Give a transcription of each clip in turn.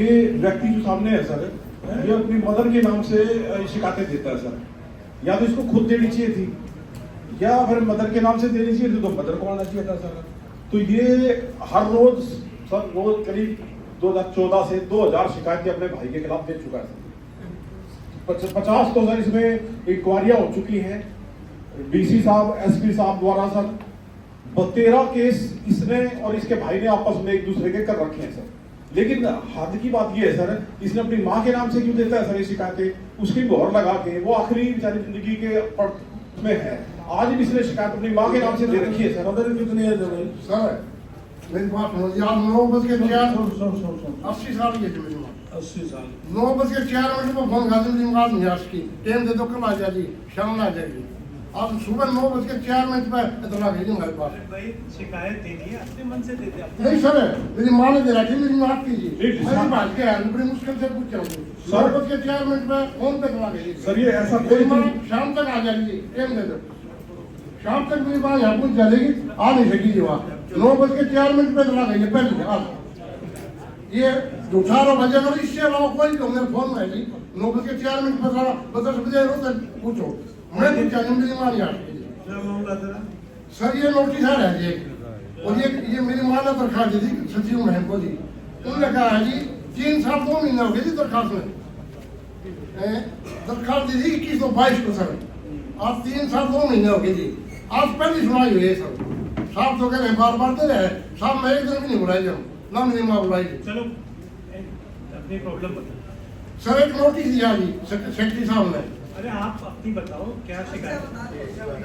ये व्यक्ति जो सामने है सर, ये अपनी मदर के नाम से शिकायतें देता है सर। या तो इसको खुद देनी चाहिए थी, या फिर मदर के नाम से देनी चाहिए थी, तो मदर को आना चाहिए था सर। तो ये हर रोज सर, रोज करीब 2014 से 2000 शिकायतें अपने भाई के खिलाफ दे चुका है सर। 50 तो सर इसमें इंक्वायरियां हो चुकी हैं डीसी साहब, एसपी साहब द्वारा सर। 13 केस इसने और इसके भाई ने आपस में एक दूसरे के कर रखे हैं सर। लेकिन हद की बात यह है सर, इसने अपनी माँ के नाम से क्यों देता है सर ये शिकायतें? उसकी मोहर लगा के वो आखिरी बेचारी जिंदगी के पड़ में है, आज भी इसने शिकायत अपनी माँ के नाम से दे रखी है सर। मदर कितनी है सर? मेरी बात सुनो, आप 9 बज के 4 80 साल की है मेरी माँ। 80 साल 9 बज के 4 मिनट में फोन खाते मेरी माँ न्यास की टाइम दे दो, कल आ जाएगी, शाम में आ जाएगी। आप सुबह 9 बज के 4 मिनट पे इतना भेजी हमारे पास। भाई शिकायत देनी है, अपने मन से देते हैं। नहीं सर, मेरी माँ ने दे रखी, मेरी माफ कीजिए। मैं बात के यार बड़ी मुश्किल से पूछ रहा हूँ। 9 बज के 4 मिनट पे फोन पे करा भेजी सर। ये ऐसा मेरी कोई माँ शाम तक आ जाएगी, टाइम दे दो। शाम तक मेरी माँ यहाँ पूछ जाएगी, आ नहीं सकेगी वहाँ। 9 बज के 4 मिनट पे चला गई पहले आज। ये 18 बजे अगर इससे अलावा कोई तो मेरे फोन में है 9 बज के 4 मिनट पे सारा 10 बजे रोज पूछो। मैं पूछा मेरी माँ नहीं आती सर। ये नोटिस आ रहा है जी, और ये मेरी माँ ने दरखास्त दी थी सचिव महम को जी। उन्होंने कहा है जी 3 साल 2 महीने हो गए जी दरखास्त में। दरखास्त दी थी 2122 को सर। आज 3 साल 2 महीने हो गए जी। आज पहली सुनाई हुई है सर। साहब तो कह रहे बार बार दे रहे हैं, साहब मैं एक दिन भी नहीं बुलाई जाऊँ, ना मेरी माँ बुलाई। चलो अपनी प्रॉब्लम बताओ सर। एक नोटिस दिया जी सेक्रेटरी साहब ने। अरे आप अपनी बताओ क्या शिकायत?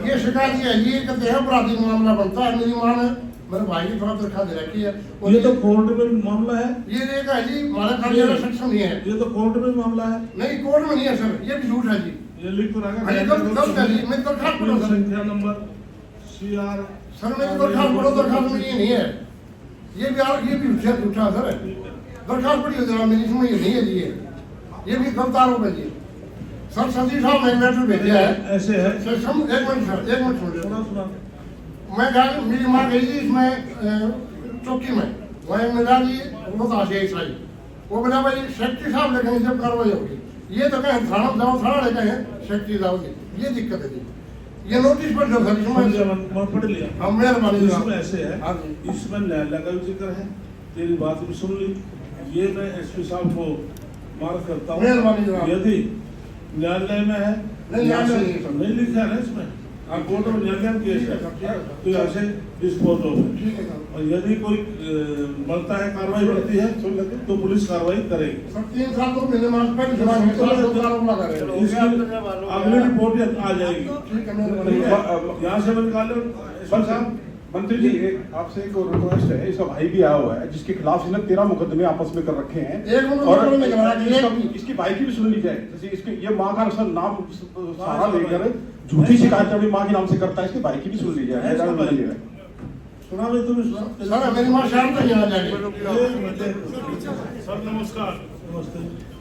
ये शिकायत ये है, ये कहते हैं अपराधी मामला बनता है। मेरी माँ ने मेरे भाई की तरफ दरखास्त दे रखी है। और ये तो कोर्ट में मामला है। ये एक है जी, हमारा कार्यालय सक्षम नहीं है। ये तो कोर्ट में मामला है। नहीं कोर्ट में नहीं है सर, ये भी झूठ है जी। ये लिख तो रखा अरे गलत है जी, मैं दरखास्त पढ़ो सर। संख्या नंबर CR सर मैं दरखास्त पढ़ो, दरखास्त में ये नहीं है। ये भी झूठा सर। दरखास्त पढ़िए जरा, मेरी इसमें ये नहीं है जी। ये भी गलत आरोप है जी सर। सचिव साहब ने लेटर भेजा है। ऐसे है। एक मिनट सर, एक मिनट सुन। सुना मैं मेरी माँ गई थी इसमें चौकी में, वहीं मिला जी वो तो आशे ईसाई। वो बोला भाई सेक्रेटरी साहब लेकिन जब कार्रवाई होगी। ये तो कहें थाना जाओ, थाना लेके हैं सेक्रेटरी जाओगे, ये दिक्कत है जी। ये नोटिस पर जो सर इसमें पढ़ लिया। हम मेहरबानी इसमें ऐसे है, इसमें न्यायालय का भी जिक्र है, तेरी बात भी सुन ली। ये मैं एसपी साहब को मार्क करता हूँ। मेहरबानी जनाब। यदि न्यायालय में है नहीं लिखा है ना इसमें, कोर्ट में न्यायालय में केस है तो यहाँ से डिस्पोज हो। और यदि कोई बढ़ता है, कार्रवाई बढ़ती है तो पुलिस कार्रवाई करेगी। 3 साल तो मेरे मार्च पर अगली रिपोर्ट आ जाएगी। यहाँ से निकाल लो साहब। मंत्री जी आपसे एक और रिक्वेस्ट है, इसका भाई भी आया हुआ है जिसके खिलाफ इसने 13 मुकदमे आपस में कर रखे हैं, और इसकी भाई की भी सुन ली जाए। जैसे इसके ये माँ का नाम सहारा लेकर झूठी शिकायत अपनी माँ के नाम से करता है, इसके भाई की भी सुन ली जाए। सुना नहीं तुम्हें? सर मेरी माँ शाम तक यहाँ जाएगी। सर नमस्कार।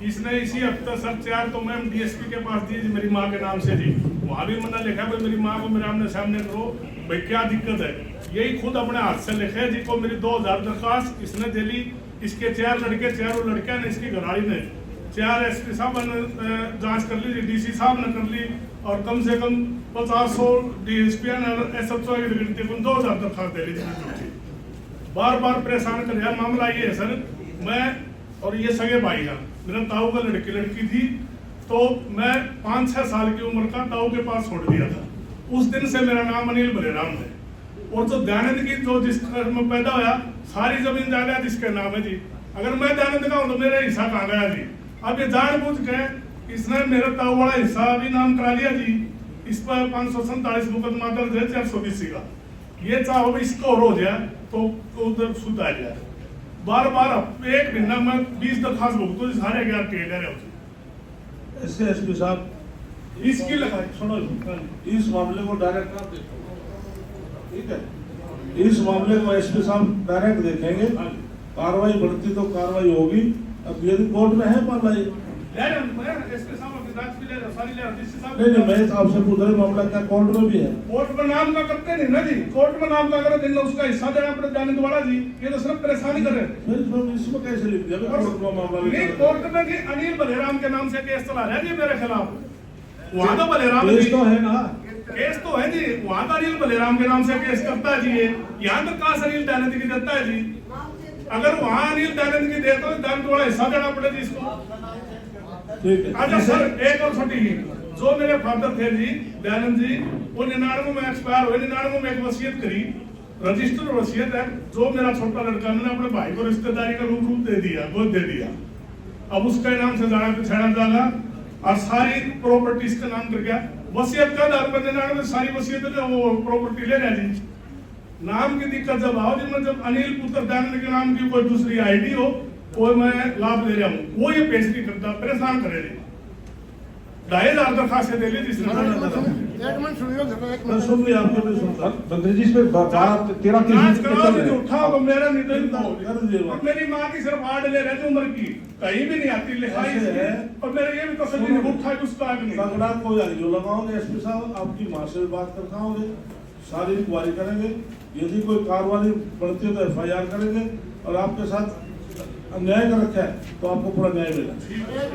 इसने इसी हफ्ते सर 4 तो मैम DSP के पास दी मेरी माँ के नाम से जी। वहाँ भी मैंने लिखा भाई मेरी माँ को मेरे आमने सामने करो, भाई क्या दिक्कत है। यही खुद अपने हाथ से लिखे जी को मेरी 2000 दरखास्त इसने दे ली। इसके 4 लड़के, 4 लड़कियां ने, इसकी घरवाली ने, 4 SP साहब ने जांच कर ली, DC साहब ने कर ली, और कम से कम 50 DSP ने SHO की गिनती को 2000 दरखास्त दे ली। बार बार परेशान कर यार। मामला ये है सर, मैं और ये सगे भाई हैं, मेरा ताऊ का लड़की थी, तो मैं 5-6 साल की उम्र का ताऊ के पास छोड़ दिया था। उस दिन से मेरा नाम अनिल बलेराम है, और जो दयानंद की जो जिस घर में पैदा होया सारी जमीन जायदाद इसके नाम है जी। अगर मैं दयानंद का हूँ तो मेरा हिस्सा कहाँ गया जी? अब ये जानबूझ के इसने मेरा ताऊ वाला हिस्सा भी नाम करा लिया जी। इस पर 547 मुकदमा दर्ज है 420 का। ये चाहो इसको हो जाए तो उधर सुध आ जाए। बार बार एक महीना में 20 दरखास्त भुगतो सारे 11 टेलर है। ऐसे एसपी साहब इसकी लगाई सुनो, इस मामले को डायरेक्ट आप देखो, ठीक है? इस मामले को एसपी साहब डायरेक्ट देखेंगे, कार्रवाई बढ़ती तो कार्रवाई होगी। अब यदि कोर्ट में है मामला, ले रहे हैं, मैं एसपी साहब की जांच भी ले रहे हैं, सारी ले रहे हैं, डीसी साहब नहीं नहीं, मैं आपसे पूछ रहा हूँ मामला क्या कोर्ट में भी है? कोर्ट में नाम का करते नहीं ना जी, कोर्ट में नाम का अगर दिन उसका हिस्सा देना पड़े जाने द्वारा जी, ये तो सिर्फ परेशानी कर रहे हैं। फिर इसमें कैसे लिख दिया कोर्ट में मामला नहीं, कोर्ट में कि अनिल बलेराम के नाम से केस चला रहा है जी मेरे खिलाफ, वहाँ तो बलेराम केस जी तो है ना, केस तो है जी, वहाँ तो अनिल बलेराम के नाम से केस करता है जी, ये यहाँ तक कहाँ से अनिल दयानंद की देता है जी, अगर वहाँ अनिल दयानंद की देता है दयानंद वाला हिस्सा देना पड़े जी इसको। ठीक है। अच्छा सर, एक और छोटी ही, जो मेरे फादर थे जी दयानंद जी, वो 99 में एक्सपायर हुए, 99 में एक वसीयत करी, रजिस्टर वसीयत है, जो मेरा छोटा लड़का मैंने अपने भाई को रिश्तेदारी का रूप दे दिया, गोद दे दिया, अब उसके नाम से जाना पिछड़ा जाएगा और सारी प्रॉपर्टी इसके नाम कर गया, वसीयत का आधार पर 99 में सारी वसीयत वो प्रॉपर्टी ले रहा जी। नाम की दिक्कत जब आओ जी, मैं जब अनिल पुत्र दयानंद के नाम की कोई दूसरी आईडी हो, वो मैं लाभ ले रहा हूँ, वो ये पेश नहीं करता, परेशान करे रहे, 2500 दरखास्तें दे ली जिसने। एक मिनट सुनिए, मैं सुन लिया, आपको नहीं सुनता। मंत्री जी, इस पे 12-13 जांच केस कराओ चल जी, रहे हैं। उठाओ तो मेरा निधन कर दीजिए। और मेरी माँ की सिर्फ 8 ले रहे थे उम्र की, कहीं भी नहीं आती लिखाई ऐसे है। और मेरे ये भी तसल्ली नहीं उठा कि उसका आग नहीं। तगड़ा को जो लगाओगे एसपी साहब, आपकी माँ से भी बात कर खाओगे, सारी इंक्वायरी करेंगे, यदि कोई कार्रवाई बढ़ती है तो FIR करेंगे, और आपके साथ अन्याय कर रखा है तो आपको पूरा न्याय मिलेगा।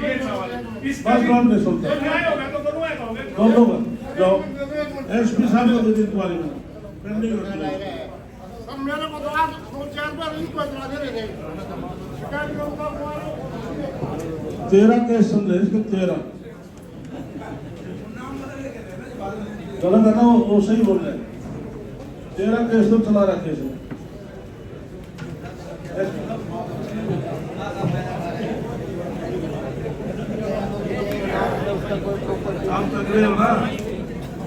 ये सवाल है। इसका बस भी- बात नहीं सुनते। तो न्याय होगा तो दोनों एक होंगे। दोनों का जाओ एसपी साहब को दे दी इंक्वायरी में पेंडिंग रख लो। अब मेरे को तो आज 2-4 बार इनको इतना दे रहे थे, शिकायत में उनका हुआ 13 केस चल रहे हैं इसके, 13 गलत है ना, वो सही बोल रहे हैं, 13 केस तो चला रखे इसने। आप तक रहे हो ना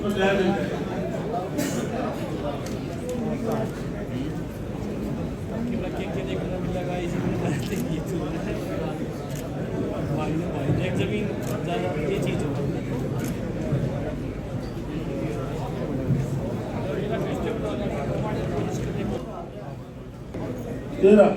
तो न्याय मिल जाएगा। जमीन ज्यादा ये चीज होगी 13